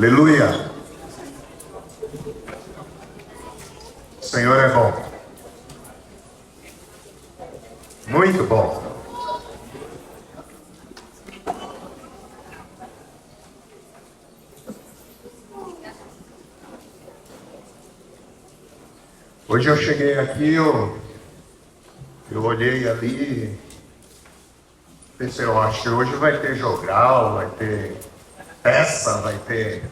Aleluia. O Senhor é bom. Muito bom. Hoje eu cheguei aqui, eu olhei ali, pensei, eu acho que hoje vai ter jogral, vai ter peça, vai ter...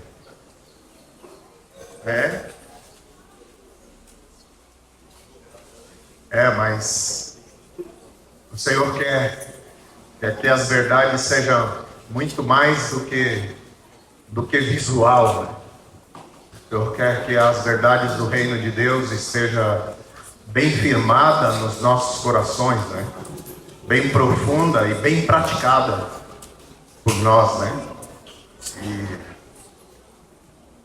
Mas o Senhor quer que as verdades sejam muito mais do que visual, né? O Senhor quer que as verdades do reino de Deus estejam bem firmadas nos nossos corações, né? Bem profunda e bem praticada por nós, né?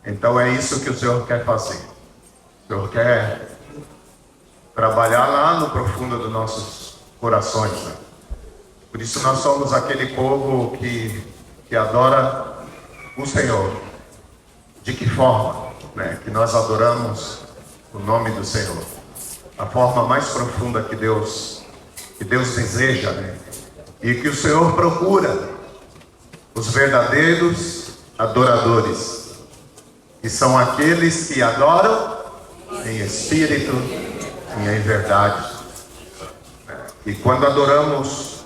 Então é isso que o Senhor quer fazer. O Senhor quer trabalhar lá no profundo dos nossos corações, né? Por isso nós somos aquele povo que adora o Senhor. De que forma, né, que nós adoramos o nome do Senhor? A forma mais profunda que Deus deseja, né? E que o Senhor procura os verdadeiros adoradores, que são aqueles que adoram em espírito e em verdade. E quando adoramos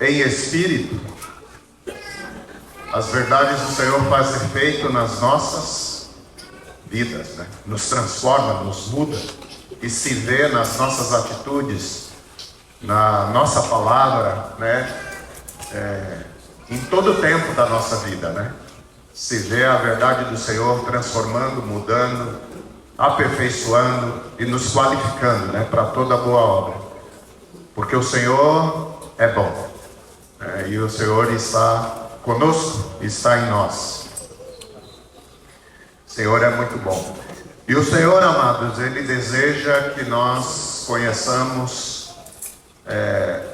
em espírito, as verdades do Senhor fazem efeito nas nossas vidas, né? Nos transforma, nos muda, e se vê nas nossas atitudes, na nossa palavra, né? Em todo o tempo da nossa vida, né? Se vê a verdade do Senhor transformando, mudando, aperfeiçoando e nos qualificando, né? Para toda boa obra, porque o Senhor é bom, e o Senhor está conosco, está em nós. O Senhor é muito bom. E o Senhor, amados, Ele deseja que nós conheçamos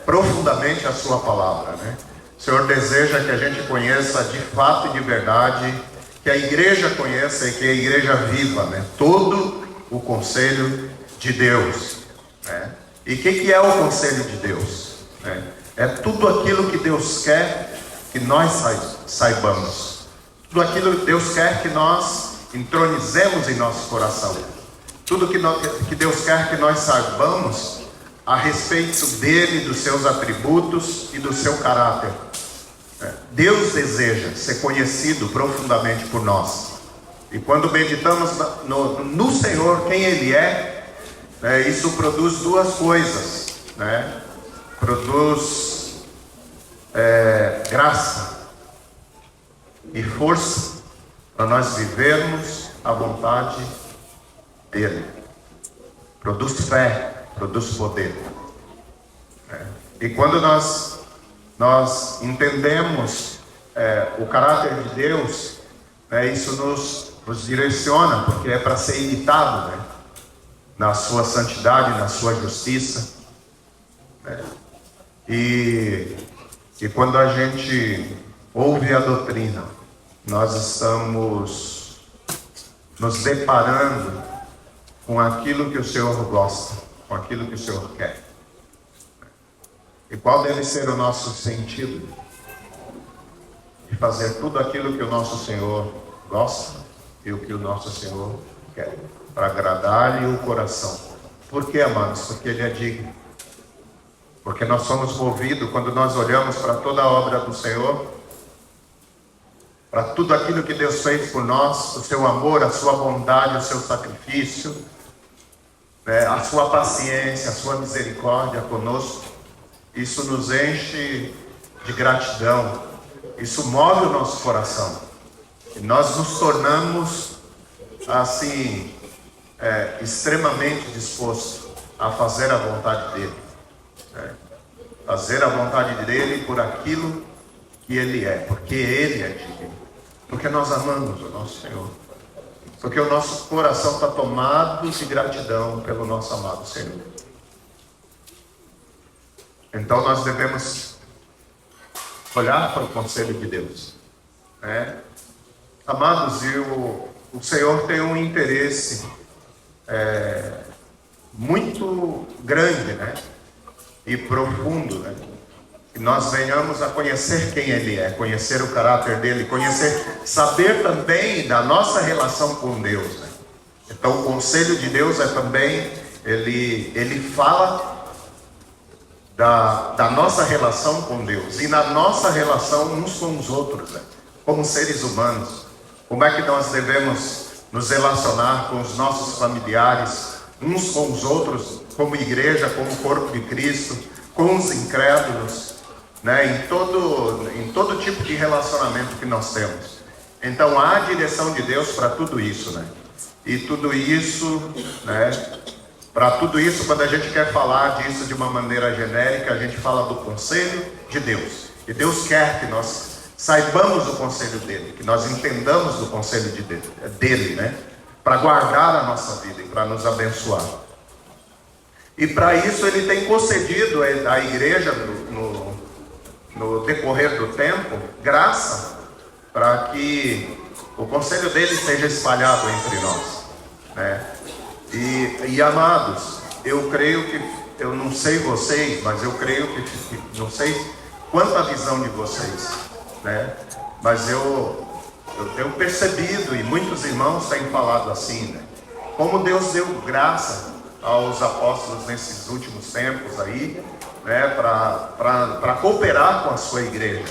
profundamente a Sua palavra, né? O Senhor deseja que a gente conheça de fato e de verdade, que a igreja conheça e que a igreja viva, né? Todo o conselho de Deus, né? E o que é o conselho de Deus? É tudo aquilo que Deus quer que nós saibamos. Tudo aquilo que Deus quer que nós entronizemos em nosso coração. Tudo que Deus quer que nós saibamos a respeito dele, dos seus atributos e do seu caráter. Deus deseja ser conhecido profundamente por nós. E quando meditamos no Senhor, quem Ele é, isso produz duas coisas, né? Produz graça e força para nós vivermos a vontade dEle. Produz fé, produz poder. E quando nós entendemos o caráter de Deus, isso nos direciona, porque é para ser imitado, né? Na sua santidade, na sua justiça. E quando a gente ouve a doutrina, nós estamos nos deparando com aquilo que o Senhor gosta, com aquilo que o Senhor quer. E qual deve ser o nosso sentido? De fazer tudo aquilo que o nosso Senhor gosta e o que o nosso Senhor quer, para agradar-lhe o coração. Por que, amados? Porque Ele é digno. Porque nós somos movidos, quando nós olhamos para toda a obra do Senhor, para tudo aquilo que Deus fez por nós, o seu amor, a sua bondade, o seu sacrifício, a sua paciência, a sua misericórdia conosco, isso nos enche de gratidão, isso move o nosso coração, e nós nos tornamos assim, extremamente dispostos a fazer a vontade dEle, fazer a vontade dEle por aquilo que Ele é, porque Ele é digno, porque nós amamos o nosso Senhor, porque o nosso coração está tomado de gratidão pelo nosso amado Senhor. Então nós devemos olhar para o conselho de Deus, Amados, o Senhor tem um interesse muito grande, né? E profundo, né? Que nós venhamos a conhecer quem Ele é, conhecer o caráter dEle, saber também da nossa relação com Deus, né? Então o conselho de Deus é também, Ele fala da nossa relação com Deus, e na nossa relação uns com os outros, né? Como seres humanos, como é que nós devemos nos relacionar com os nossos familiares, uns com os outros, como igreja, como corpo de Cristo, com os incrédulos, né? Em todo tipo de relacionamento que nós temos. Então há a direção de Deus para tudo isso, né? E tudo isso, né? Para tudo isso, quando a gente quer falar disso de uma maneira genérica, a gente fala do conselho de Deus. E Deus quer que nós saibamos o conselho dele, que nós entendamos o conselho dele, né? Para guardar a nossa vida e para nos abençoar. E para isso ele tem concedido à igreja no decorrer do tempo graça para que o conselho dele seja espalhado entre nós, né? E amados, eu creio que, eu não sei vocês, mas eu creio que, não sei quanta visão de vocês, né? Mas eu tenho percebido, e muitos irmãos têm falado assim, né? Como Deus deu graça aos apóstolos nesses últimos tempos aí, né? Para cooperar com a sua igreja,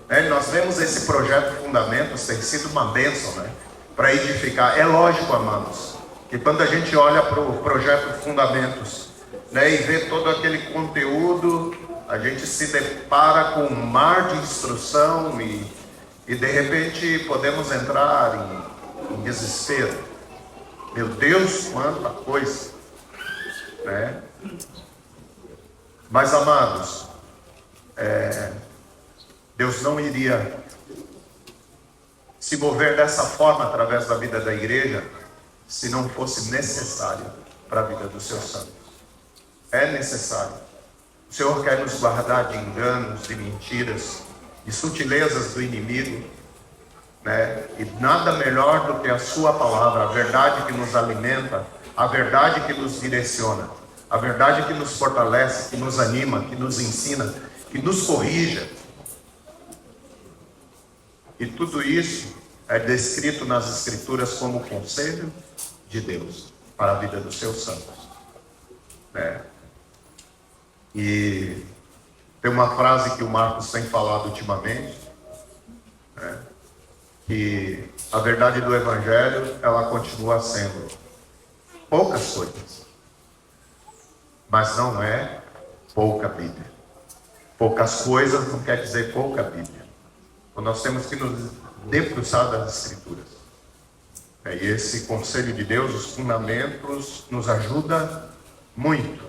né? Nós vemos esse projeto Fundamentos, tem sido uma bênção, né? Para edificar. É lógico, amados, que quando a gente olha para o projeto Fundamentos, né, e vê todo aquele conteúdo, a gente se depara com um mar de instrução e de repente podemos entrar em desespero. Meu Deus, quanta coisa, né? Mas amados, Deus não iria se mover dessa forma através da vida da igreja se não fosse necessário para a vida dos seus santos. É necessário. O Senhor quer nos guardar de enganos, de mentiras, de sutilezas do inimigo, né? E nada melhor do que a sua palavra, a verdade que nos alimenta, a verdade que nos direciona, a verdade que nos fortalece, que nos anima, que nos ensina, que nos corrija. E tudo isso é descrito nas Escrituras como conselho de Deus para a vida dos seus santos, né? E tem uma frase que o Marcos tem falado ultimamente, né? Que a verdade do Evangelho, ela continua sendo poucas coisas, mas não é pouca Bíblia. Poucas coisas não quer dizer pouca Bíblia. Então nós temos que nos debruçar das Escrituras. E esse conselho de Deus, os fundamentos, nos ajuda muito.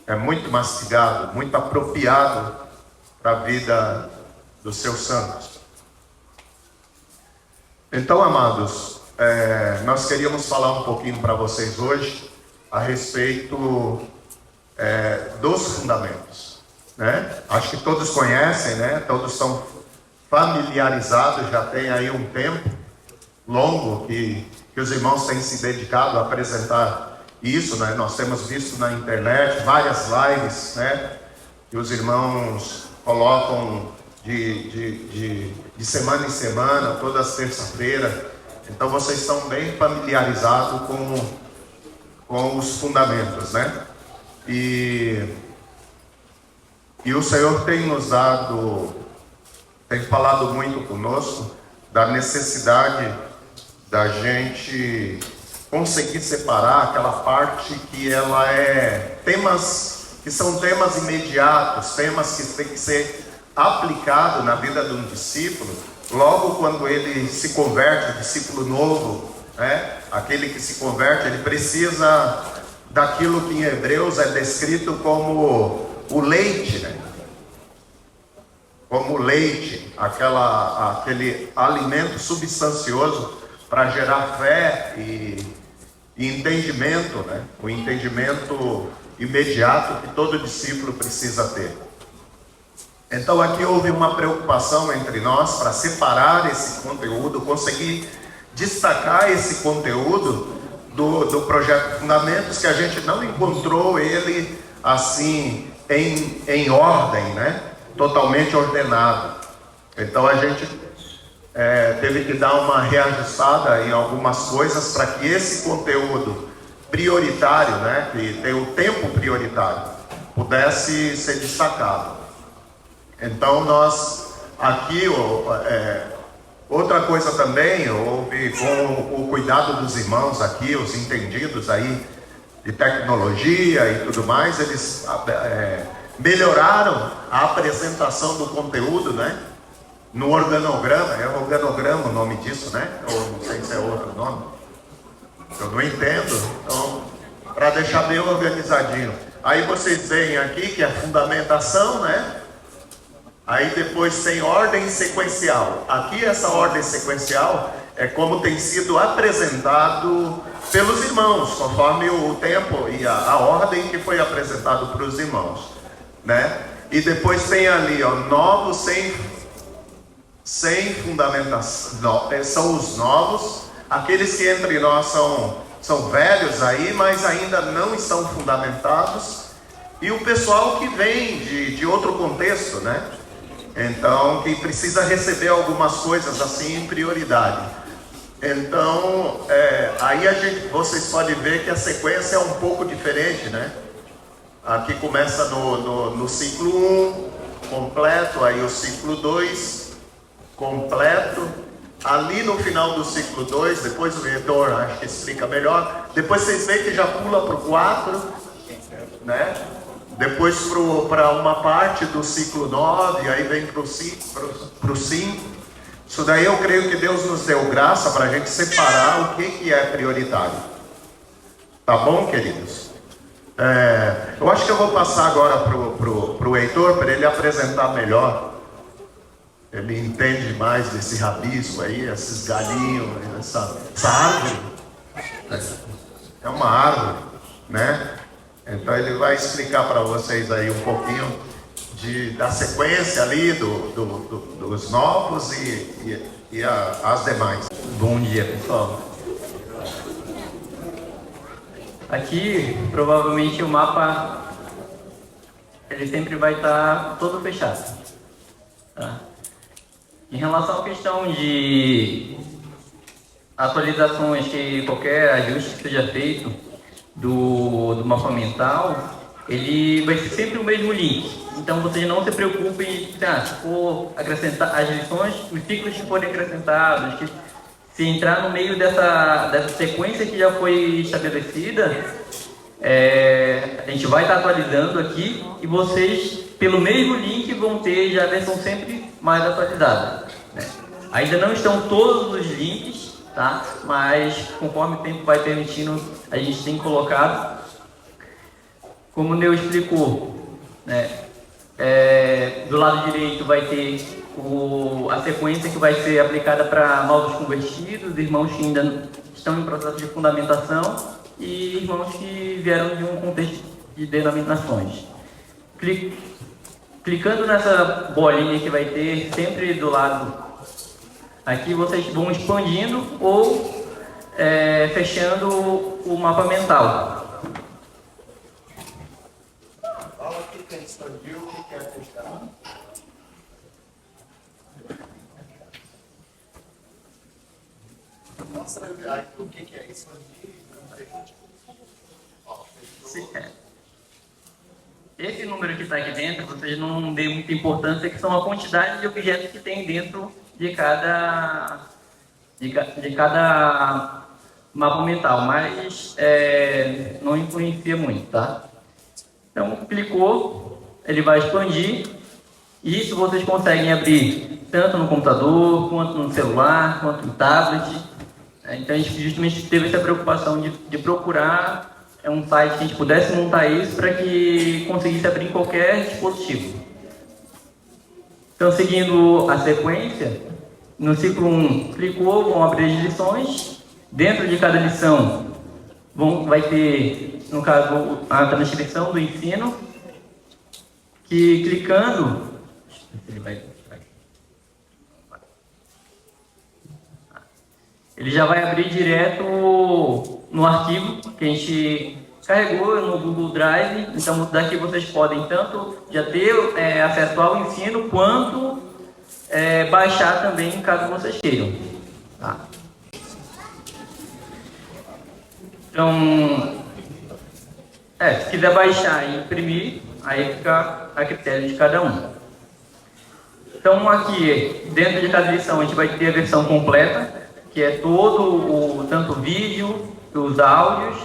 É muito mastigado, muito apropriado para a vida dos seus santos. Então, amados, nós queríamos falar um pouquinho para vocês hoje a respeito dos fundamentos, né? Acho que todos conhecem, né? Todos são familiarizados, já tem aí um tempo longo que os irmãos têm se dedicado a apresentar isso, né? Nós temos visto na internet várias lives, né? Que os irmãos colocam de semana em semana, todas terça-feira. Então vocês estão bem familiarizados com os fundamentos, né? E o Senhor tem nos dado, tem falado muito conosco da necessidade da gente conseguir separar aquela parte que ela é temas, que são temas imediatos, temas que tem que ser aplicado na vida de um discípulo, logo quando ele se converte, discípulo novo, né? Aquele que se converte, ele precisa daquilo que em Hebreus é descrito como o leite, né? Como leite, aquele alimento substancioso para gerar fé e entendimento, né? O entendimento imediato que todo discípulo precisa ter. Então aqui houve uma preocupação entre nós para separar esse conteúdo, conseguir destacar esse conteúdo do projeto Fundamentos, que a gente não encontrou ele assim em ordem, né? Totalmente ordenado. Então a gente teve que dar uma reajustada em algumas coisas para que esse conteúdo prioritário, né, que tem o tempo prioritário, pudesse ser destacado. Então nós aqui, outra coisa também, houve com o cuidado dos irmãos aqui, os entendidos aí de tecnologia e tudo mais, eles melhoraram a apresentação do conteúdo, né? No organograma, é organograma o nome disso, né? Ou não sei se é outro nome. Eu não entendo, então, para deixar bem organizadinho. Aí vocês veem aqui que é fundamentação, né? Aí depois tem ordem sequencial. Aqui essa ordem sequencial é como tem sido apresentado pelos irmãos, conforme o tempo e a ordem que foi apresentado para os irmãos, né? E depois tem ali, ó, novos sem fundamentação, são os novos, aqueles que entre nós são velhos aí, mas ainda não estão fundamentados, e o pessoal que vem de outro contexto, né? Então, que precisa receber algumas coisas assim em prioridade. Então, aí vocês podem ver que a sequência é um pouco diferente, né? Aqui começa no ciclo 1, completo, aí o ciclo 2, completo. Ali no final do ciclo 2, depois o reitor acho que explica melhor. Depois vocês veem que já pula para o 4, né? Depois para uma parte do ciclo 9, aí vem para o 5. Isso daí eu creio que Deus nos deu graça para a gente separar o que é prioritário. Tá bom, queridos? Eu acho que eu vou passar agora para o Heitor, para ele apresentar melhor. Ele entende mais desse rabisco aí, esses galinhos, essa árvore. É uma árvore, né? Então ele vai explicar para vocês aí um pouquinho da sequência ali dos novos e as demais. Bom dia, pessoal. Aqui, provavelmente o mapa ele sempre vai estar todo fechado, tá? Em relação à questão de atualizações, que qualquer ajuste que seja feito do mapa mental, ele vai ser sempre o mesmo link. Então vocês não se preocupem se for acrescentar as lições, os ciclos que forem acrescentados, que se entrar no meio dessa sequência que já foi estabelecida, a gente vai estar atualizando aqui e vocês, pelo mesmo link, vão ter já a versão sempre mais atualizada, né? Ainda não estão todos os links, tá? Mas conforme o tempo vai permitindo, a gente tem colocado. Como o Neu explicou, né? Do lado direito vai ter a sequência que vai ser aplicada para novos convertidos, irmãos que ainda estão em processo de fundamentação e irmãos que vieram de um contexto de denominações. Clicando nessa bolinha que vai ter sempre do lado aqui, vocês vão expandindo ou fechando o mapa mental. Fala o que é expandir, o que é fechar. Mostra o que é expandir. Esse número que está aqui dentro, vocês não dêem muita importância, que são a quantidade de objetos que tem dentro de cada mapa mental, mas não influencia muito, tá? Então, clicou, ele vai expandir. Isso vocês conseguem abrir tanto no computador, quanto no celular, quanto no tablet. Então, a gente justamente teve essa preocupação de procurar um site que a gente pudesse montar isso para que conseguisse abrir em qualquer dispositivo. Então, seguindo a sequência, no ciclo 1, clicou, vão abrir as lições. Dentro de cada lição, vai ter, no caso, a transcrição do ensino, que clicando, Ele já vai abrir direto no arquivo que a gente carregou no Google Drive. Então daqui vocês podem tanto já ter acesso ao ensino, quanto baixar também, caso vocês queiram. Tá? Então, se quiser baixar e imprimir, aí fica a critério de cada um. Então aqui, dentro de cada lição, a gente vai ter a versão completa, que é todo tanto o vídeo, os áudios,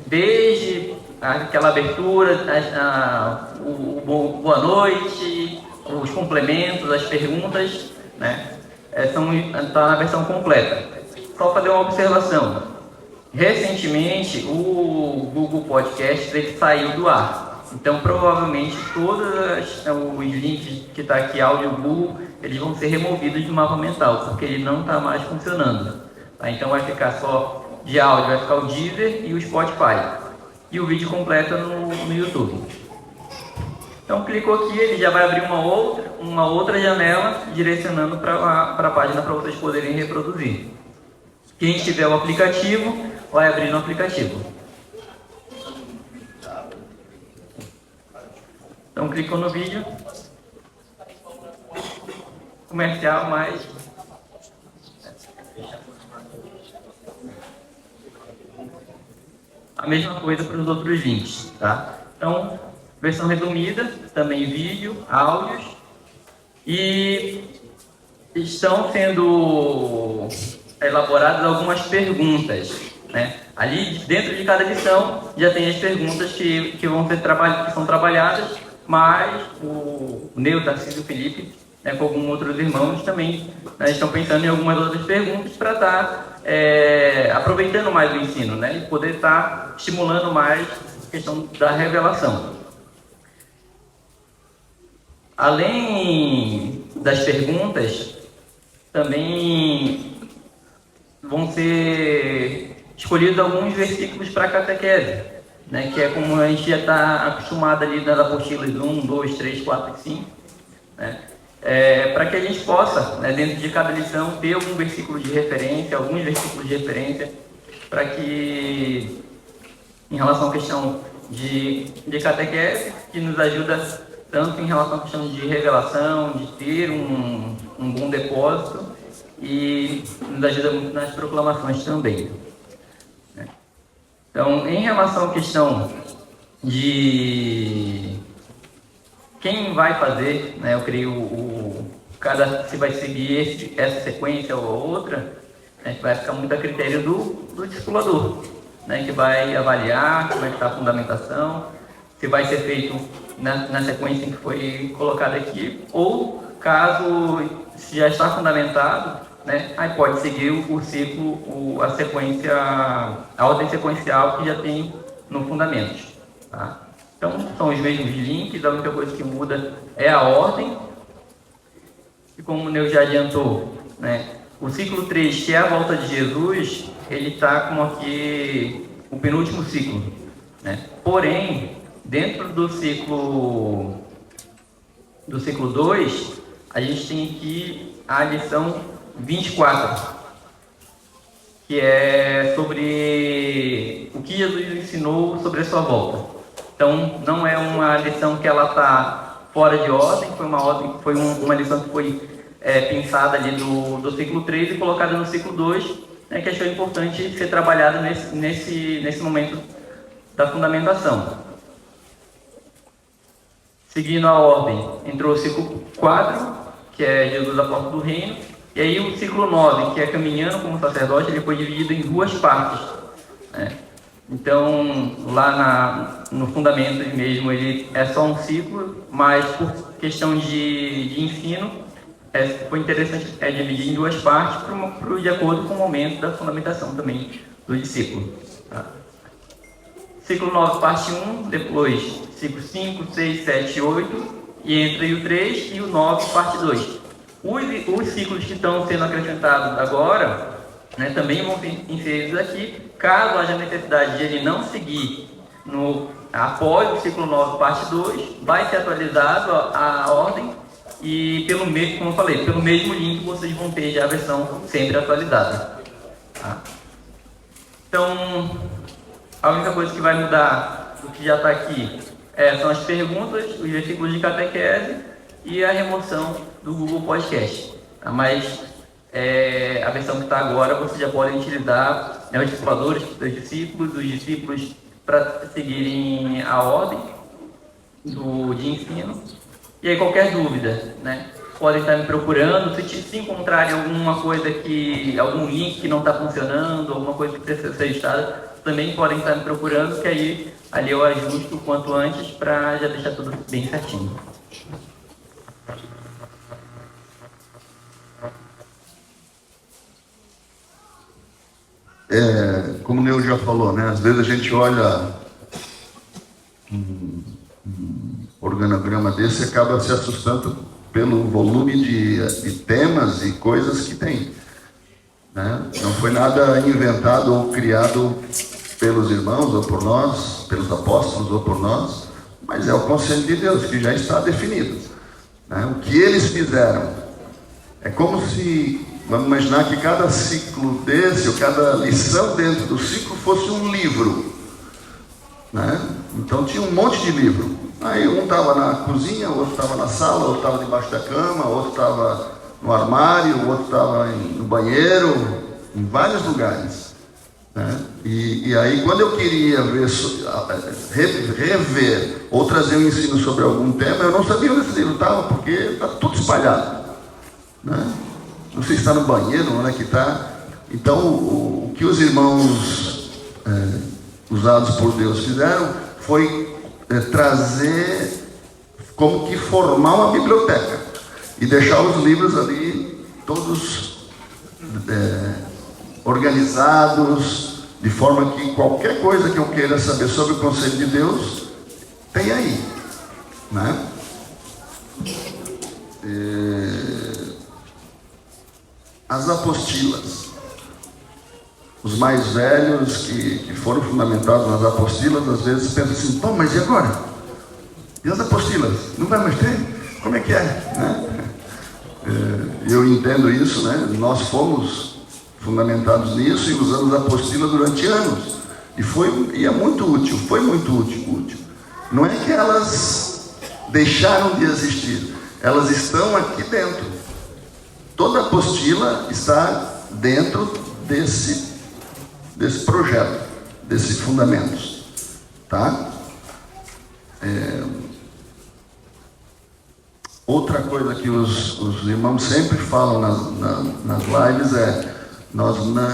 desde aquela abertura, o boa noite, os complementos, as perguntas, né? Está na versão completa. Só fazer uma observação. Recentemente, o Google Podcast ele saiu do ar. Então, provavelmente, todos os links que está aqui, áudio Google, eles vão ser removidos do mapa mental, porque ele não está mais funcionando. Tá? Então, vai ficar só de áudio, vai ficar o Deezer e o Spotify. E o vídeo completo no YouTube. Então, clicou aqui, ele já vai abrir uma outra janela, direcionando para a página para vocês poderem reproduzir. Quem tiver o aplicativo, vai abrir no aplicativo. Então, clicou no vídeo. Comercial, mais. A mesma coisa para os outros links, tá? Então, versão resumida, também vídeo, áudios. E estão sendo elaboradas algumas perguntas, né? Ali dentro de cada lição já tem as perguntas que são trabalhadas, mas o Neu, Tarcísio e o Felipe, né, com alguns outros irmãos também, né, estão pensando em algumas outras perguntas para estar aproveitando mais o ensino, né, e poder estar estimulando mais a questão da revelação. Além das perguntas, também vão ser escolhidos alguns versículos para a catequese, né, que é como a gente já está acostumado ali nas apostilas 1, 2, 3, 4 e 5, né, para que a gente possa, né, dentro de cada lição, ter algum versículo de referência, alguns versículos de referência, para que, em relação à questão de catequese, que nos ajuda tanto em relação à questão de revelação, de ter um bom depósito, e nos ajuda muito nas proclamações também. Então, em relação à questão de quem vai fazer, né, eu creio, se vai seguir essa sequência ou outra, né, vai ficar muito a critério do discipulador, né, que vai avaliar, como é que está a fundamentação, se vai ser feito na sequência em que foi colocado aqui, ou caso se já está fundamentado, né, aí pode seguir o ciclo, a sequência, a ordem sequencial que já tem no fundamento. Tá? Então, são os mesmos links, a única coisa que muda é a ordem. E como o Neu já adiantou, né, o ciclo 3, que é a volta de Jesus, ele está como aqui o penúltimo ciclo. Né? Porém, dentro do ciclo 2, a gente tem aqui a lição 24, que é sobre o que Jesus ensinou sobre a sua volta. Então, não é uma lição que ela está fora de ordem, foi uma lição que foi pensada ali do ciclo 3 e colocada no ciclo 2, né, que achou importante ser trabalhada nesse momento da fundamentação. Seguindo a ordem, entrou o ciclo 4, que é Jesus, a porta do reino. E aí o ciclo 9, que é caminhando como sacerdote, ele foi dividido em 2 partes. Né? Então, lá no fundamento mesmo, ele é só um ciclo, mas por questão de ensino, foi interessante dividir em 2 partes, de acordo com o momento da fundamentação também do discípulo. Tá? Ciclo 9, parte 1, depois ciclo 5, 6, 7 e 8, e entra aí o 3 e o 9, parte 2. Os ciclos que estão sendo acrescentados agora, né, também vão ser inseridos aqui. Caso haja necessidade de ele não seguir após o ciclo 9, parte 2, vai ser atualizado a ordem e como eu falei, pelo mesmo link vocês vão ter já a versão sempre atualizada. Tá? Então, a única coisa que vai mudar do que já está aqui são as perguntas, os versículos de catequese e a remoção do Google Podcast. Tá? Mas a versão que está agora vocês já podem utilizar, os discipuladores, os discípulos para seguirem a ordem de ensino. E aí qualquer dúvida, né? Podem estar me procurando, se encontrarem alguma coisa algum link que não está funcionando, alguma coisa que precisa ser ajustada, também podem estar me procurando, que aí ali eu ajusto o quanto antes para já deixar tudo bem certinho. Como o Neu já falou, né? Às vezes a gente olha um organograma desse e acaba se assustando pelo volume de temas e coisas que tem, né? Não foi nada inventado ou criado pelos irmãos ou por nós, pelos apóstolos ou por nós, mas é o conselho de Deus que já está definido, né? O que eles fizeram é como se, vamos imaginar que cada ciclo desse, ou cada lição dentro do ciclo fosse um livro, né? Então tinha um monte de livro. Aí um estava na cozinha, o outro estava na sala, o outro estava debaixo da cama, o outro estava no armário, o outro estava no banheiro, em vários lugares, né? E aí quando eu queria rever ou trazer um ensino sobre algum tema, eu não sabia onde esse livro estava, porque está tudo espalhado, né? Não sei se está no banheiro, onde é que está. Então o que os irmãos usados por Deus fizeram foi trazer, como que formar uma biblioteca e deixar os livros ali todos organizados, de forma que qualquer coisa que eu queira saber sobre o conselho de Deus tem aí, né? As apostilas, os mais velhos que foram fundamentados nas apostilas, às vezes pensam assim: pô, mas e agora? E as apostilas? Não vai mais ter? Como é que é? Né? Eu entendo isso, né? Nós fomos fundamentados nisso e usamos a apostila durante anos. E é muito útil, foi muito útil. Não é que elas deixaram de existir, elas estão aqui dentro. Toda apostila está dentro desse projeto, desses fundamentos, tá? Outra coisa que os irmãos sempre falam nas lives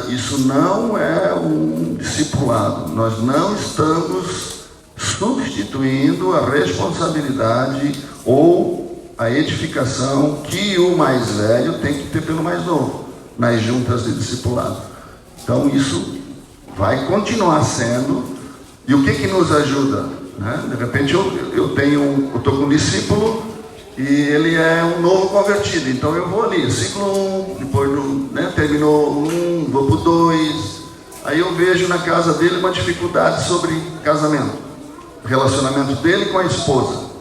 isso não é um discipulado, nós não estamos substituindo a responsabilidade ou a edificação que o mais velho tem que ter pelo mais novo, nas juntas de discipulado. Então isso vai continuar sendo. E o que nos ajuda, né? De repente eu estou com um discípulo e ele é um novo convertido, então eu vou ali, ciclo 1, depois terminou 1, vou para o 2, aí eu vejo na casa dele uma dificuldade sobre casamento, o relacionamento dele com a esposa.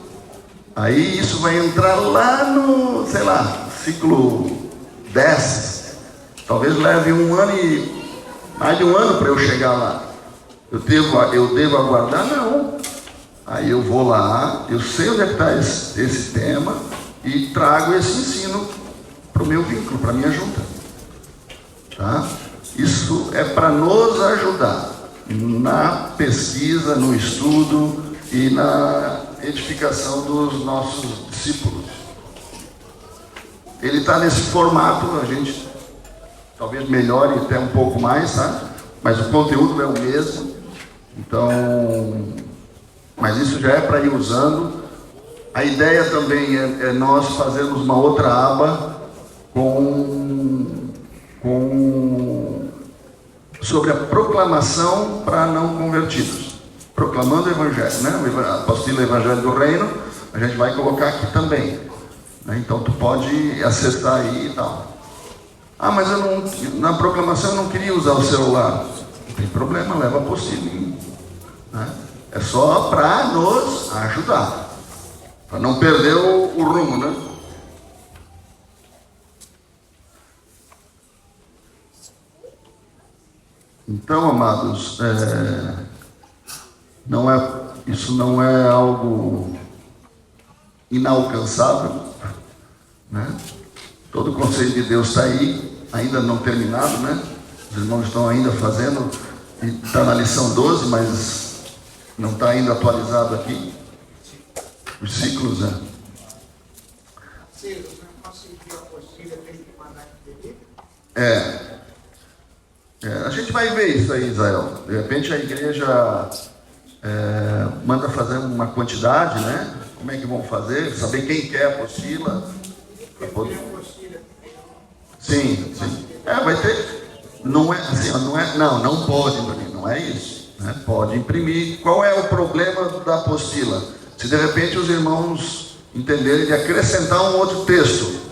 Aí isso vai entrar lá no, sei lá, ciclo 10, talvez leve mais de um ano para eu chegar lá. Eu devo aguardar? Não. Aí eu vou lá, eu sei onde é que está esse tema e trago esse ensino para o meu vínculo, para a minha junta. Tá? Isso é para nos ajudar na pesquisa, no estudo e na edificação dos nossos discípulos. Ele está nesse formato, a gente talvez melhore até um pouco mais, tá? Mas o conteúdo é o mesmo. Então, mas isso já é para ir usando. A ideia também é nós fazermos uma outra aba sobre a proclamação para não convertidos. Proclamando o Evangelho, né? A apostila Evangelho do Reino, a gente vai colocar aqui também, né? Então tu pode acessar aí e tal. Ah, mas na proclamação eu não queria usar o celular. Não tem problema, leva a apostila, né? É só para nos ajudar, para não perder o rumo, né? Então, amados, isso não é algo inalcançável, né? Todo o conselho de Deus está aí, ainda não terminado, né? Os irmãos estão ainda fazendo, e está na lição 12, mas não está ainda atualizado aqui. Os ciclos, né? Se não conseguir a apostila, tem que mandar imprimir? A gente vai ver isso aí, Israel. De repente a igreja manda fazer uma quantidade, né? Como é que vão fazer? Saber quem quer a apostila. Sim. Vai ter. Não é assim, não pode imprimir, não é isso. Né? Pode imprimir. Qual é o problema da apostila? Se de repente os irmãos entenderem de acrescentar um outro texto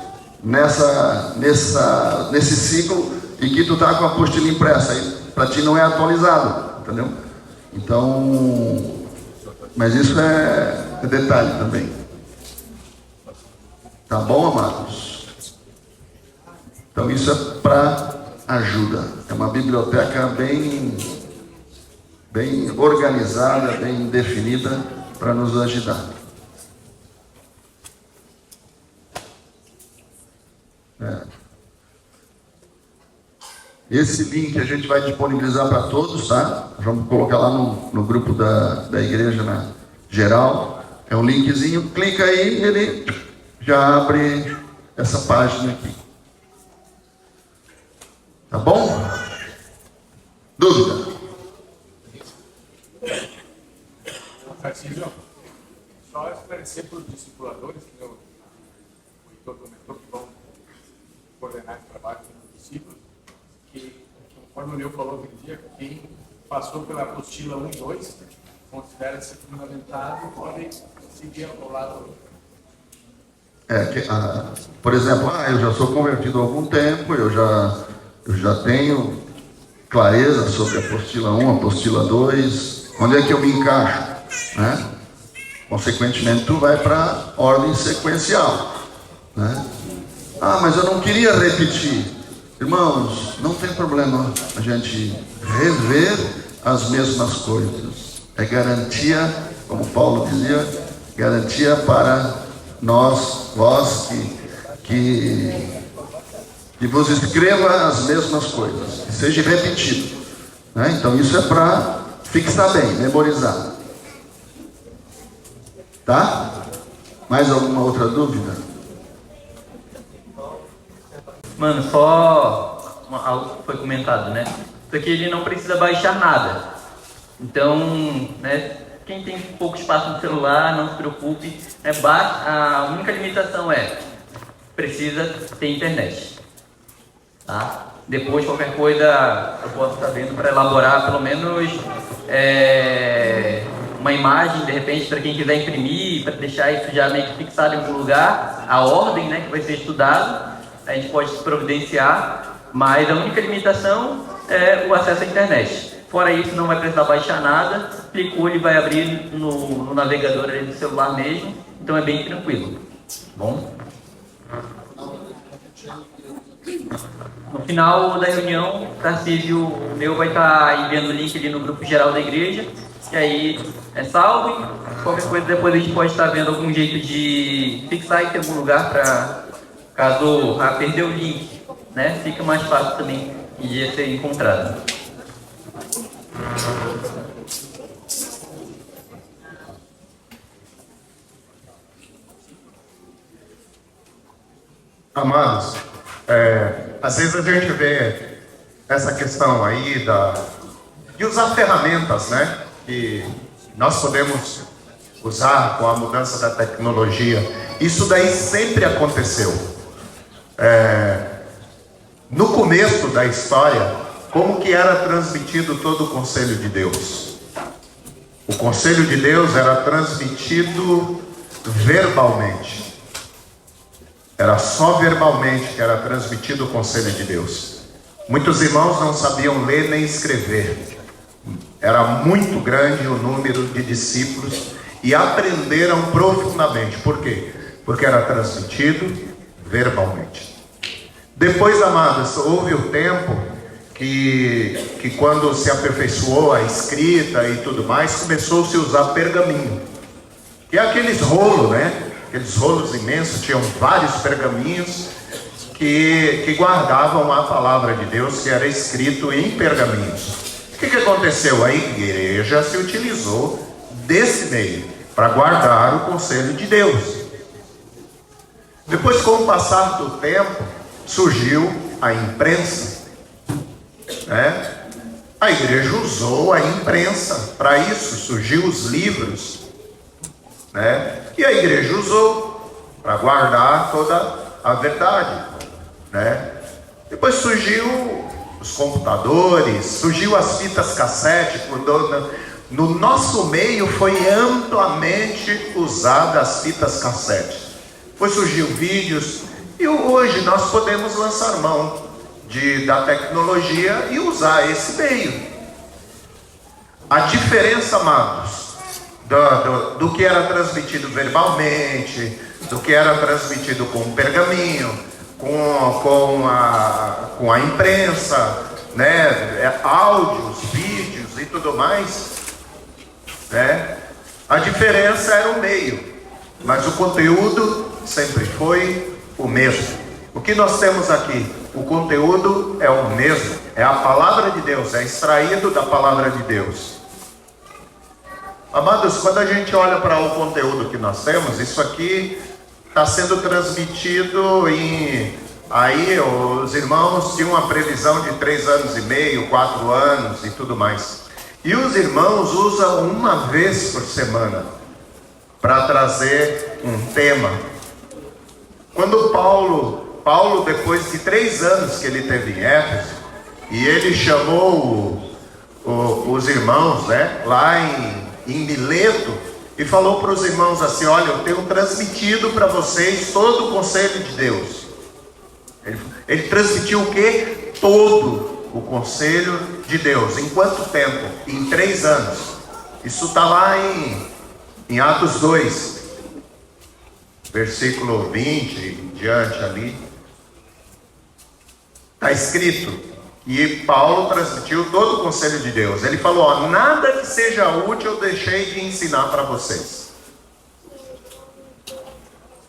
nesse ciclo e que tu tá com a apostila impressa, aí para ti não é atualizado, entendeu? Então, mas isso é detalhe também. Tá bom, amados? Então isso é para ajuda. É uma biblioteca bem organizada, bem definida para nos ajudar. Esse link a gente vai disponibilizar para todos, tá? Vamos colocar lá no grupo da igreja geral. É um linkzinho, clica aí, ele já abre essa página aqui. Tá bom? Dúvida? Tarcísio, só esclarecer para os discipuladores, que o Heitor comentou que vão coordenar esse trabalho com os discípulos, que, conforme o Leo falou aquele dia, quem passou pela apostila 1 e 2, considera ser fundamentado e pode seguir ao lado. Por exemplo, eu já sou convertido há algum tempo, eu já tenho clareza sobre a apostila 1, a apostila 2, onde é que eu me encaixo, né? Consequentemente, tu vai para a ordem sequencial, né? Mas eu não queria repetir. Irmãos, não tem problema a gente rever as mesmas coisas. É garantia, como Paulo dizia, garantia para vós que vos escreva as mesmas coisas, que seja repetido, né? Então isso é para fixar bem, memorizar. Tá? Mais alguma outra dúvida? Mano, só algo que foi comentado, né? Porque ele não precisa baixar nada. Então, né, quem tem pouco espaço no celular, não se preocupe. A única limitação precisa ter internet. Tá? Depois, qualquer coisa, eu posso estar vendo para elaborar pelo menos uma imagem, de repente, para quem quiser imprimir, para deixar isso já meio que fixado em algum lugar, a ordem, né, que vai ser estudado, a gente pode se providenciar, mas a única limitação é o acesso à internet. Fora isso, não vai precisar baixar nada, clicou, ele vai abrir no navegador ali do celular mesmo, então é bem tranquilo. Bom? No final da reunião, o Tarcísio meu vai estar enviando o link ali no grupo geral da igreja, e aí salve. Qualquer coisa depois a gente pode estar vendo algum jeito de fixar em algum lugar para caso perder o link, né? Fica mais fácil também de ser encontrado. Amados, às vezes a gente vê essa questão aí de usar ferramentas, né, que nós podemos usar com a mudança da tecnologia. Isso daí sempre aconteceu. No começo da história, como que era transmitido todo o conselho de Deus? O conselho de Deus era transmitido verbalmente. Era só verbalmente que era transmitido o conselho de Deus. Muitos irmãos não sabiam ler nem escrever, Era muito grande o número de discípulos e aprenderam profundamente. Por quê? Porque era transmitido verbalmente. Depois, amados, houve o tempo que quando se aperfeiçoou a escrita e tudo mais, começou-se a usar pergaminho. Que é aqueles rolos, né? Aqueles rolos imensos, tinham vários pergaminhos que guardavam a palavra de Deus, que era escrito em pergaminhos. O que aconteceu? A igreja se utilizou desse meio para guardar o conselho de Deus. Depois, com o passar do tempo, surgiu a imprensa, né? A igreja usou a imprensa para isso, surgiu os livros, né? E a igreja usou para guardar toda a verdade, né? Depois surgiu os computadores, surgiu as fitas cassete. No nosso meio foi amplamente usada as fitas cassete. Depois surgiu vídeos, e hoje nós podemos lançar mão da tecnologia e usar esse meio. A diferença, amados, do que era transmitido verbalmente, do que era transmitido com pergaminho, com a imprensa, né, áudios, vídeos e tudo mais, né? A diferença era o meio, mas o conteúdo sempre foi o mesmo. O que nós temos aqui? O conteúdo é o mesmo, é a palavra de Deus, é extraído da palavra de Deus. Amados, quando a gente olha para o conteúdo que nós temos, isso aqui está sendo transmitido aí os irmãos tinham uma previsão de 3 anos e meio, 4 anos e tudo mais. E os irmãos usam uma vez por semana para trazer um tema. Quando Paulo, depois de 3 anos que ele teve em Éfeso, e ele chamou os irmãos, né, lá em Mileto, e falou para os irmãos assim: olha, eu tenho transmitido para vocês todo o conselho de Deus. Ele transmitiu o quê? Todo o conselho de Deus. Em quanto tempo? Em 3 anos. Isso está lá em Atos 2, versículo 20 em diante ali. Está escrito. E Paulo transmitiu todo o conselho de Deus. Ele falou: ó, nada que seja útil eu deixei de ensinar para vocês.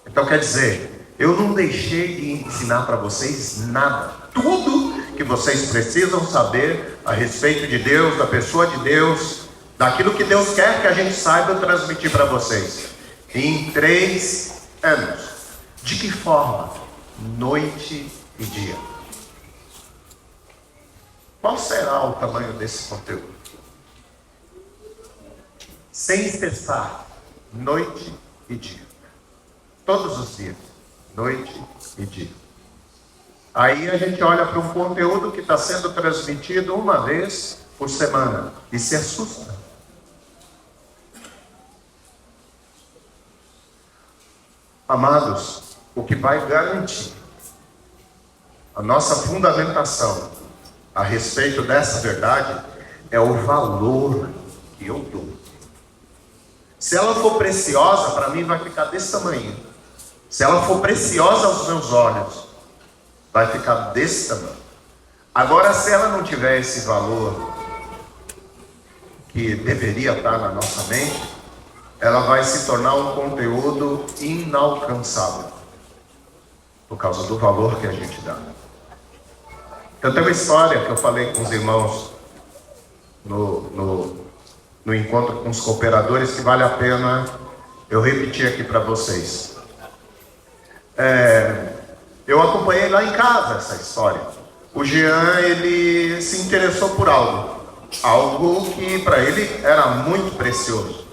Então quer dizer, eu não deixei de ensinar para vocês nada. Tudo que vocês precisam saber a respeito de Deus, da pessoa de Deus, daquilo que Deus quer que a gente saiba, eu transmitir para vocês. Em 3 anos. De que forma? Noite e dia. Qual será o tamanho desse conteúdo? Sem cessar, noite e dia. Todos os dias, noite e dia. Aí a gente olha para um conteúdo que está sendo transmitido uma vez por semana e se assusta. Amados, o que vai garantir a nossa fundamentação a respeito dessa verdade é o valor que eu dou. Se ela for preciosa, para mim vai ficar desse tamanho. Se ela for preciosa aos meus olhos, vai ficar desse tamanho. Agora, se ela não tiver esse valor que deveria estar na nossa mente, ela vai se tornar um conteúdo inalcançável, por causa do valor que a gente dá. Eu tenho uma história que eu falei com os irmãos no encontro com os cooperadores, que vale a pena eu repetir aqui para vocês. Eu acompanhei lá em casa essa história. O Jean, ele se interessou por algo que para ele era muito precioso.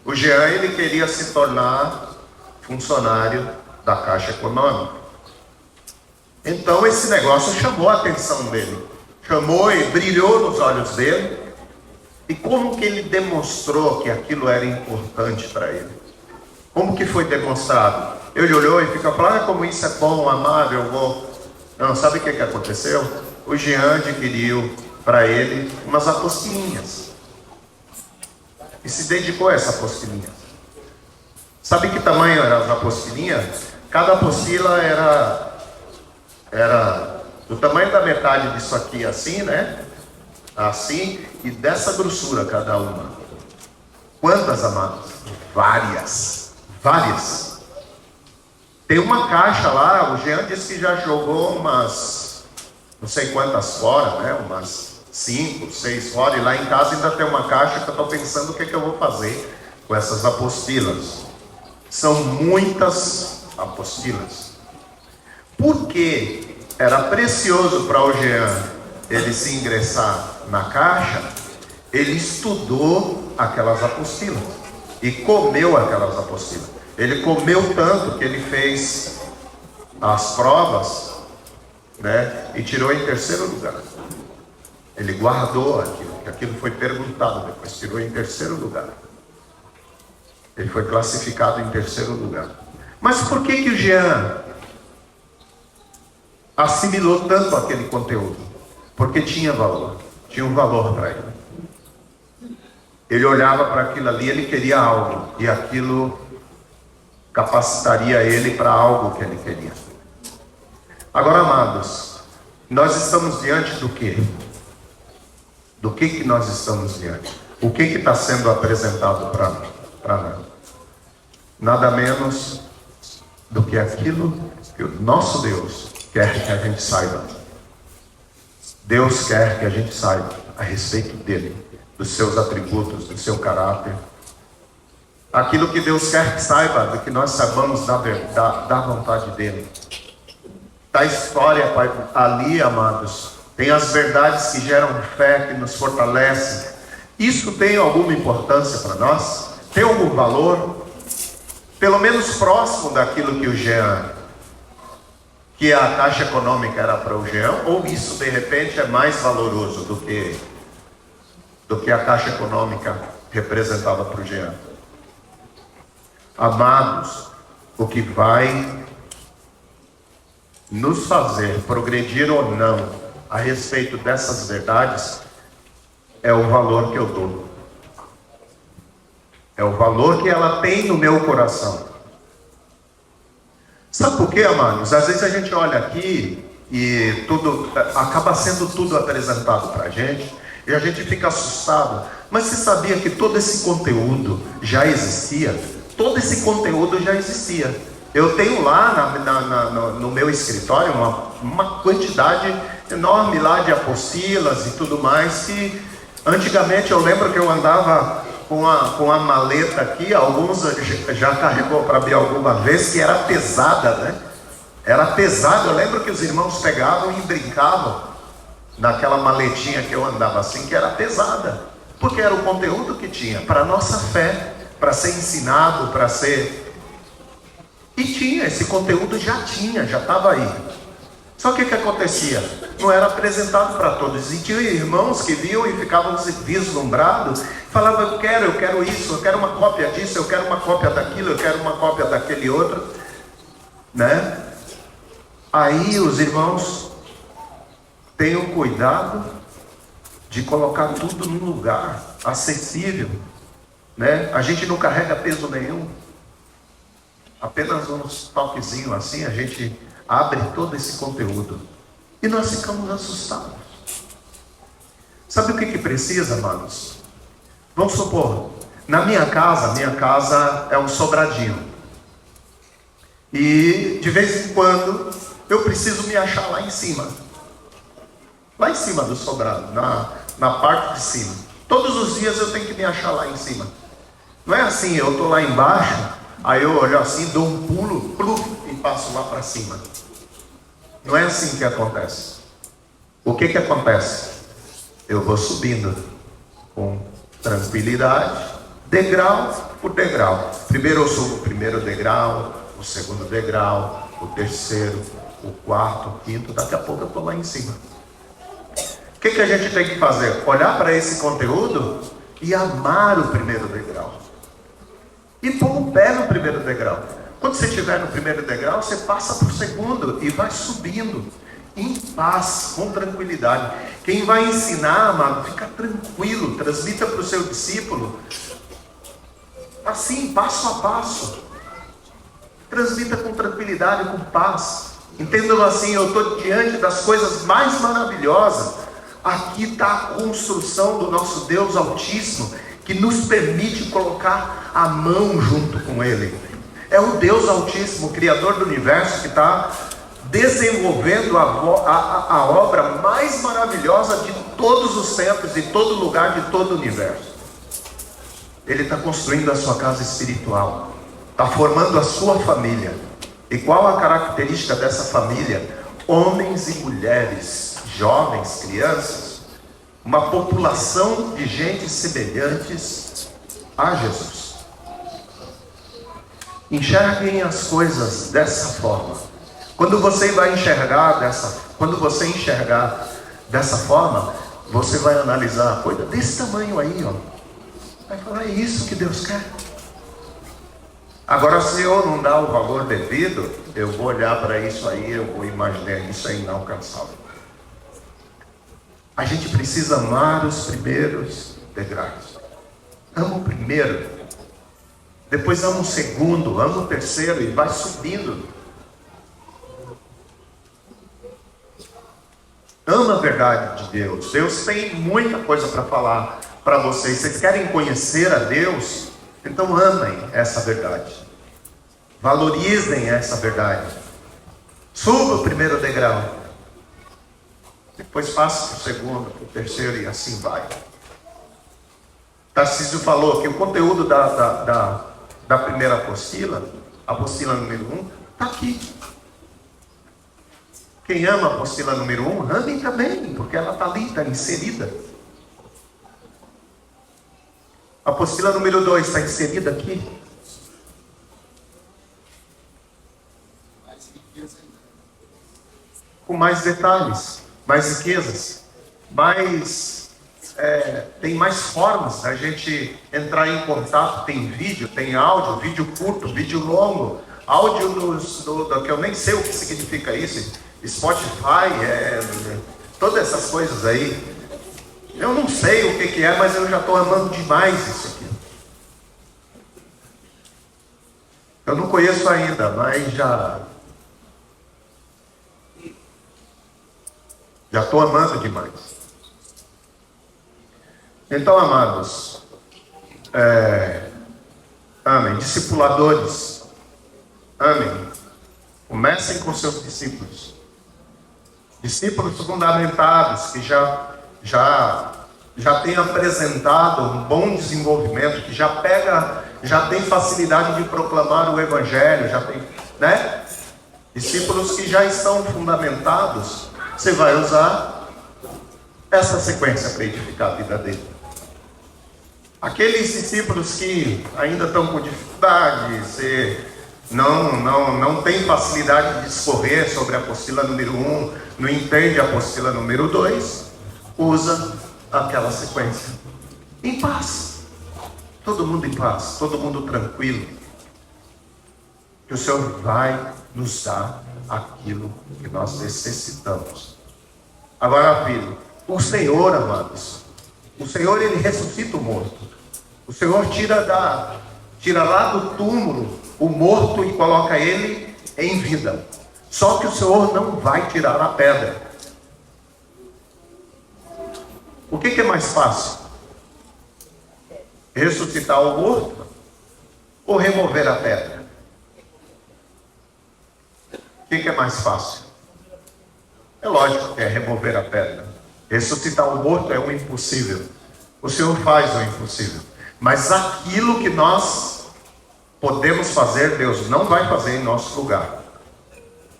O Jean, ele queria se tornar funcionário da Caixa Econômica. Então esse negócio chamou a atenção dele, chamou e brilhou nos olhos dele. E como que ele demonstrou que aquilo era importante para ele? Como que foi demonstrado? Ele olhou e ficou falando: como isso é bom, amável, eu vou... Não, sabe o que aconteceu? O Jean adquiriu para ele umas apostilinhas. E se dedicou a essa apostilinha. Sabe que tamanho eram as apostilinhas? Cada apostila era do tamanho da metade disso aqui, assim, né? Assim, e dessa grossura cada uma. Quantas, amados? Várias. Tem uma caixa lá, o Jean disse que já jogou umas, não sei quantas fora, né? Umas 5, 6 fora, e lá em casa ainda tem uma caixa que eu estou pensando o que eu vou fazer com essas apostilas. São muitas apostilas. Porque era precioso para o Jean ele se ingressar na caixa, ele estudou aquelas apostilas e comeu aquelas apostilas. Ele comeu tanto que ele fez as provas, né, e tirou em terceiro lugar. Ele guardou aquilo, que aquilo foi perguntado depois, tirou em terceiro lugar. Ele foi classificado em terceiro lugar. Mas por que o Jean assimilou tanto aquele conteúdo? Porque tinha valor, tinha um valor para ele. Ele olhava para aquilo ali, ele queria algo, e aquilo capacitaria ele para algo que ele queria. Agora, amados, nós estamos diante do quê? Do que nós estamos diante? O que está sendo apresentado para nós? Nada menos do que aquilo que o nosso Deus quer que a gente saiba. Deus quer que a gente saiba a respeito dele, dos seus atributos, do seu caráter. Aquilo que Deus quer que saiba, do que nós saibamos da vontade dele. Da história, Pai, ali, amados, tem as verdades que geram fé, que nos fortalecem. Isso tem alguma importância para nós? Tem algum valor? Pelo menos próximo daquilo que o Jean, que a Caixa Econômica era para o Jean, ou isso de repente é mais valoroso do que a Caixa Econômica representava para o Jean? Amados, o que vai nos fazer progredir ou não a respeito dessas verdades é o valor que eu dou. É o valor que ela tem no meu coração. Sabe por quê, amados? Às vezes a gente olha aqui e tudo acaba sendo tudo apresentado para a gente e a gente fica assustado. Mas você sabia que todo esse conteúdo já existia? Todo esse conteúdo já existia. Eu tenho lá no meu escritório uma quantidade enorme lá de apostilas e tudo mais, que antigamente eu lembro que eu andava com a maleta aqui, alguns já carregou para abrir alguma vez, que era pesada, né? Era pesada. Eu lembro que os irmãos pegavam e brincavam naquela maletinha que eu andava assim, que era pesada, porque era o conteúdo que tinha para a nossa fé, para ser ensinado, para ser... E tinha, esse conteúdo já estava aí. Só que o que acontecia? Não era apresentado para todos. E tinha irmãos que viam e ficavam vislumbrados, falavam, eu quero isso, eu quero uma cópia disso, eu quero uma cópia daquilo, eu quero uma cópia daquele outro, né? Aí os irmãos tenham cuidado de colocar tudo num lugar acessível, né? A gente não carrega peso nenhum. Apenas uns toquezinhos assim, a gente abre todo esse conteúdo. E nós ficamos assustados. Sabe o que precisa, amados? Vamos supor, na minha casa é um sobradinho. E de vez em quando eu preciso me achar lá em cima. Lá em cima do sobrado, na parte de cima. Todos os dias eu tenho que me achar lá em cima. Não é assim, eu estou lá embaixo, aí eu olho assim, dou um pulo, pluf, e passo lá para cima. Não é assim que acontece. O que acontece? Eu vou subindo com tranquilidade, degrau por degrau. Primeiro eu subo o primeiro degrau, o segundo degrau, o terceiro, o quarto, o quinto, daqui a pouco eu estou lá em cima. O que a gente tem que fazer? Olhar para esse conteúdo e amar o primeiro degrau. E pôr o pé no primeiro degrau. Quando você estiver no primeiro degrau, você passa para o segundo e vai subindo. em paz, com tranquilidade. Quem vai ensinar, amado, fica tranquilo, transmita para o seu discípulo, assim, passo a passo. Transmita com tranquilidade, com paz. Entendam assim, eu estou diante das coisas mais maravilhosas. Aqui está a construção do nosso Deus Altíssimo, que nos permite colocar a mão junto com Ele. É o Deus Altíssimo, o Criador do Universo, que está desenvolvendo a obra mais maravilhosa de todos os tempos, de todo lugar, de todo o universo. Ele está construindo a sua casa espiritual, está formando a sua família. E qual a característica dessa família? Homens e mulheres, jovens, crianças, uma população de gente semelhantes a Jesus. Enxerguem as coisas dessa forma. Quando você enxergar dessa forma, você vai analisar a coisa desse tamanho aí, ó. Vai falar, é isso que Deus quer. Agora, se eu não dar o valor devido, eu vou olhar para isso aí, eu vou imaginar isso aí inalcançável. A gente precisa amar os primeiros degraus. Ama o primeiro, depois ama o segundo, ama o terceiro e vai subindo. Ama a verdade de Deus. Deus tem muita coisa para falar para vocês. Vocês querem conhecer a Deus? Então amem essa verdade. Valorizem essa verdade. Suba o primeiro degrau. Depois passe para o segundo, para o terceiro e assim vai. Tarcísio falou que o conteúdo da primeira apostila, apostila número 1, está aqui. Quem ama a apostila número 1, amem também, porque ela está ali, está inserida. A apostila número 2 está inserida aqui. Com mais detalhes, mais riquezas, tem mais formas da gente entrar em contato. Tem vídeo, tem áudio, vídeo curto, vídeo longo, áudio que eu nem sei o que significa isso, Spotify, todas essas coisas aí. Eu não sei o que é, mas eu já estou amando demais isso aqui. Eu não conheço ainda, mas já estou amando demais. Então, amados, amém. Discipuladores, amém. Comecem com seus discípulos. Discípulos fundamentados, que já têm apresentado um bom desenvolvimento, que já tem facilidade de proclamar o Evangelho, né? Discípulos que já estão fundamentados. Você vai usar essa sequência para edificar a vida dele. Aqueles discípulos que ainda estão com dificuldade, não tem facilidade de discorrer sobre a apostila número 1, não entende a apostila número 2, usa aquela sequência. Em paz. Todo mundo em paz, todo mundo tranquilo. Que o Senhor vai nos dar aquilo que nós necessitamos. Agora, filho, o Senhor, amados, o Senhor, Ele ressuscita o morto. O Senhor tira lá do túmulo o morto e coloca ele em vida. Só que o Senhor não vai tirar a pedra. O que é mais fácil? Ressuscitar o morto ou remover a pedra? O que é mais fácil? É lógico que é remover a pedra. Ressuscitar o morto é o impossível. O Senhor faz o impossível. Mas aquilo que nós podemos fazer, Deus não vai fazer em nosso lugar.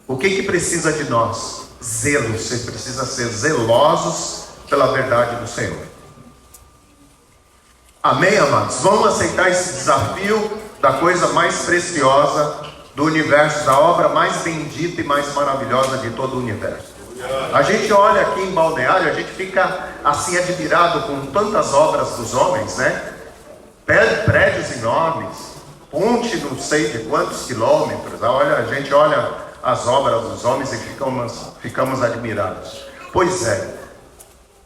O que precisa de nós? Zelo. Você precisa ser zelosos pela verdade do Senhor. Amém, amados? Vamos aceitar esse desafio da coisa mais preciosa do universo, da obra mais bendita e mais maravilhosa de todo o universo. A gente olha aqui em Balneário, a gente fica assim admirado com tantas obras dos homens, né? Prédios enormes, ponte não sei de quantos quilômetros. A gente olha as obras dos homens e ficamos admirados. Pois é,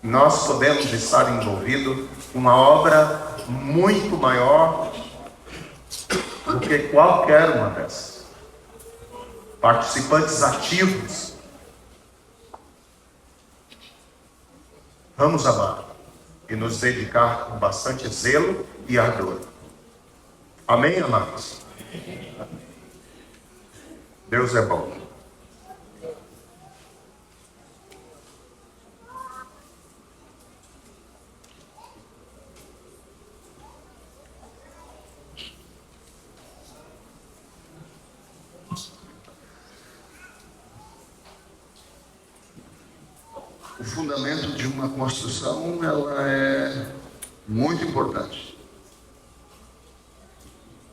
nós podemos estar envolvidos com uma obra muito maior do que qualquer uma dessas. Participantes ativos. Vamos amar e nos dedicar com bastante zelo e ardor. Amém, amados? Deus é bom. O fundamento de uma construção, ela é muito importante,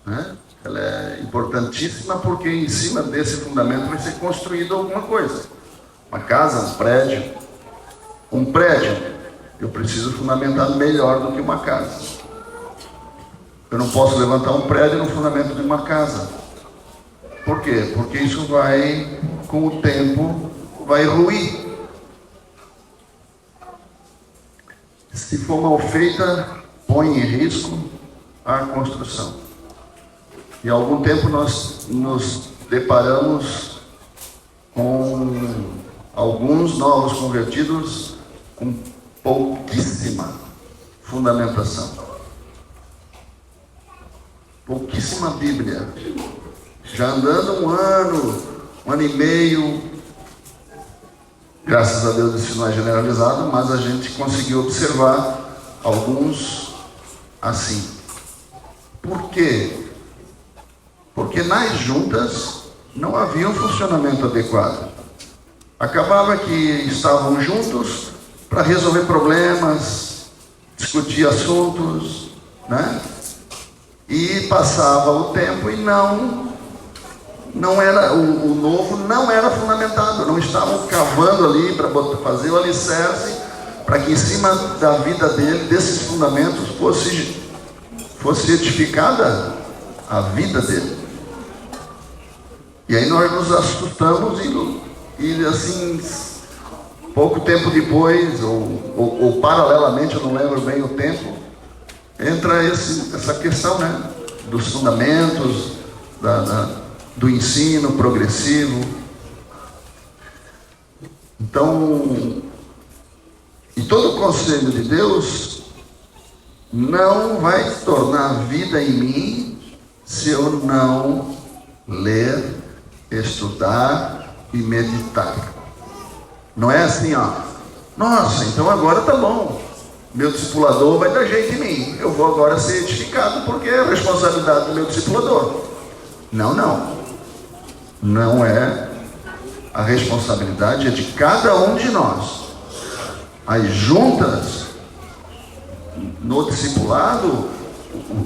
né? Ela é importantíssima porque em cima desse fundamento vai ser construído alguma coisa. Uma casa, um prédio. Um prédio, eu preciso fundamentar melhor do que uma casa. Eu não posso levantar um prédio no fundamento de uma casa. Por quê? Porque isso vai, com o tempo, vai ruir. Se for mal feita, põe em risco a construção. E há algum tempo nós nos deparamos com alguns novos convertidos com pouquíssima fundamentação. Pouquíssima Bíblia. Já andando um ano e meio, graças a Deus isso não é generalizado, mas a gente conseguiu observar alguns assim. Por quê? Porque nas juntas não havia um funcionamento adequado. Acabava que estavam juntos para resolver problemas, discutir assuntos, né? E passava o tempo e não era, o novo não era fundamentado, não estavam cavando ali para fazer o alicerce, para que em cima da vida dele, desses fundamentos, fosse edificada a vida dele. E aí nós nos assustamos e assim, pouco tempo depois, ou paralelamente, eu não lembro bem o tempo, entra essa questão, né, dos fundamentos, do ensino progressivo. Então, e todo o conselho de Deus não vai se tornar vida em mim se eu não ler, estudar e meditar. Não é assim, ó, nossa, então agora tá bom, meu discipulador vai dar jeito em mim, eu vou agora ser edificado porque é a responsabilidade do meu discipulador. Não é. A responsabilidade é de cada um de nós. As juntas, no discipulado,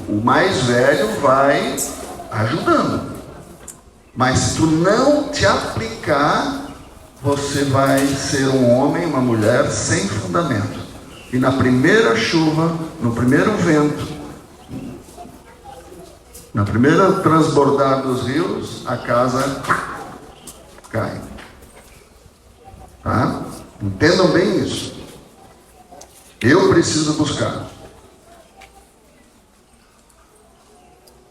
o mais velho vai ajudando. Mas se tu não te aplicar, você vai ser um homem, uma mulher sem fundamento. E na primeira chuva, no primeiro vento, na primeira transbordar dos rios, a casa cai. Tá? Entendam bem isso. Eu preciso buscar.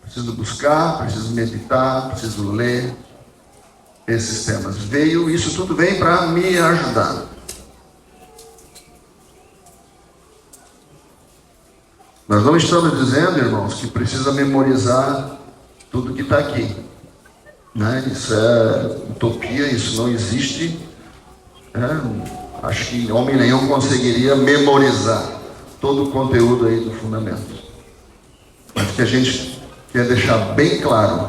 Preciso buscar, preciso meditar, preciso ler esses temas. Isso tudo vem para me ajudar. Nós não estamos dizendo, irmãos, que precisa memorizar tudo que está aqui, né? Isso é utopia, isso não existe. Acho que homem nenhum conseguiria memorizar todo o conteúdo aí do fundamento. Mas que a gente quer deixar bem claro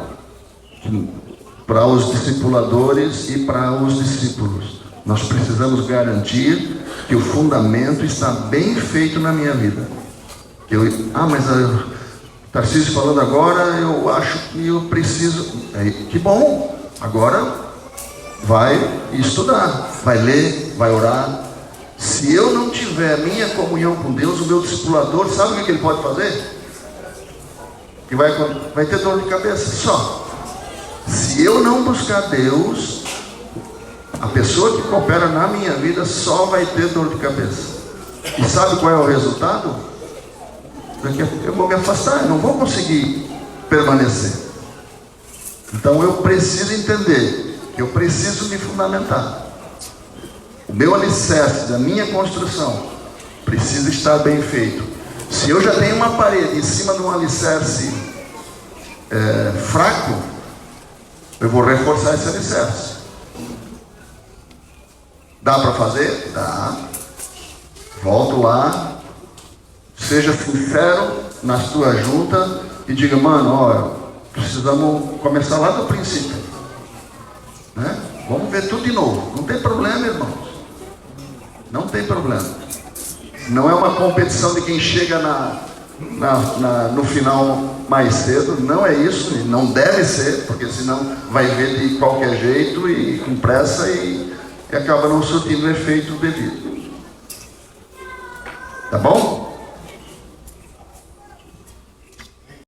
para os discipuladores e para os discípulos, nós precisamos garantir que o fundamento está bem feito na minha vida. Mas Tarcísio falando agora, eu acho que eu preciso. Que bom, agora vai estudar, vai ler, vai orar. Se eu não tiver minha comunhão com Deus, o meu discipulador, sabe o que ele pode fazer? Que vai ter dor de cabeça só. Se eu não buscar Deus, A pessoa que coopera na minha vida só vai ter dor de cabeça. E sabe qual é o resultado? Daqui a pouco eu vou me afastar, eu não vou conseguir permanecer. Então eu preciso entender que eu preciso me fundamentar. O meu alicerce da minha construção precisa estar bem feito. Se eu já tenho uma parede em cima de um alicerce fraco, eu vou reforçar esse alicerce. Dá para fazer? Dá. Volto lá, seja sincero na tua junta e diga, mano, ó, precisamos começar lá do princípio, né? Vamos ver tudo de novo. Não tem problema, irmãos. Não tem problema. Não é uma competição de quem chega no final mais cedo. Não é isso, não deve ser, porque senão vai ver de qualquer jeito e com pressa e acaba não surtindo o efeito devido. Tá bom?